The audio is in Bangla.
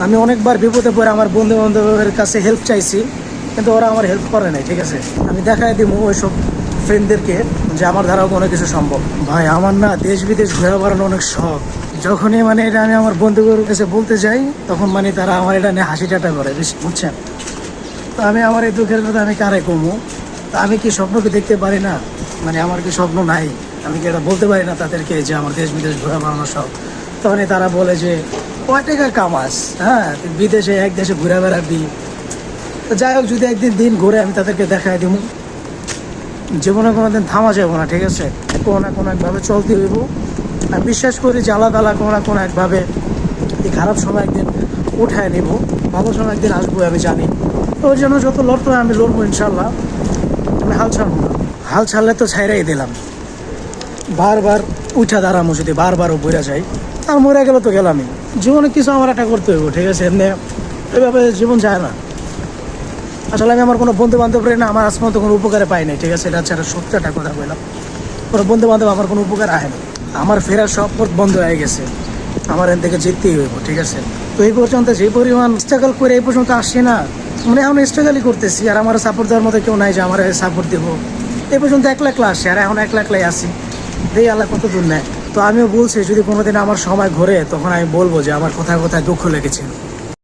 আমি অনেকবার বিপদে পড়ে আমার বন্ধু বান্ধবের কাছে হেল্প চাইছি, কিন্তু ওরা আমার হেল্প করে নাই। ঠিক আছে, আমি দেখাই দিব ওইসব ফ্রেন্ডদেরকে যে আমার দ্বারাও কোনো কিছু সম্ভব। ভাই আমার না দেশ বিদেশ ঘুরে বেড়ানো অনেক শখ। যখনই মানে এটা আমি আমার বন্ধুদের কাছে বলতে যাই, তখন মানে তারা আমার এটা নিয়ে হাসি ঠাট্টা করে, বুঝছেন? তো আমি আমার এই দুঃখের কথা আমি কারে কমু? তা আমি কি স্বপ্নকে দেখতে পারি না? মানে আমার কি স্বপ্ন নাই? আমি কি এটা বলতে পারি না তাদেরকে যে আমার দেশ বিদেশ ঘোরা বেড়ানো শখ? তখনই তারা বলে যে কয় টাকা কামাস, হ্যাঁ তুই বিদেশে এক দেশে ঘুরে বেড়াবি। তো যাই হোক, যদি একদিন দিন ঘুরে আমি তাদেরকে দেখাই দিব, জীবনে কোনোদিন থামা যাবো না। ঠিক আছে, কোনো না কোনো একভাবে চলতে হইব। আমি বিশ্বাস করি যে আল্লাহ তাআলা কোনো না কোনো একভাবে এই খারাপ সময় একদিন উঠায় নিব, ভালো সময় একদিন আসবো আমি জানি। তো ওই জন্য যত লড়তে হয় আমি লড়বো ইনশাল্লাহ। আমি হাল ছাড়বো না। হাল ছাড়লে তো ছাইরাই দিলাম, বারবার উঠা দাঁড়ামো। যদি বারবারও বইরা যাই আর মরে গেলে তো গেলামই। জীবনে কিছু আমার একটা করতে হইব। ঠিক আছে, এমনি এভাবে জীবন যায় না। আসলে আমি আমার কোনো বন্ধু বান্ধব না, আমার আজ পর্যন্ত কোনো উপকারে পাই নাই। ঠিক আছে, এটা হচ্ছে একটা সত্য একটা কথা বললাম। কোনো বন্ধু বান্ধব আমার কোনো উপকার আহে না। আমার ফেরার সব পথ বন্ধ হয়ে গেছে, আমার এখান থেকে জিততেই হইব। ঠিক আছে, তো এই পর্যন্ত যে পরিমাণ স্ট্রাগল করে এই পর্যন্ত আসছি না, মানে এখন স্ট্রাগলই করতেছি। আর আমার সাপোর্ট দেওয়ার মতো কেউ নাই যে আমার সাপোর্ট দেবো। এই পর্যন্ত 1 লাখ আসছে, আর এখন 1 লাখ আসি। এই আল্লাহ কত দূর নেয়। তো আমিও বলছি যদি কোনোদিন আমার সময় ঘোরে, তখন আমি বলবো যে আমার কোথায় কোথায় দুঃখ লেগেছিল।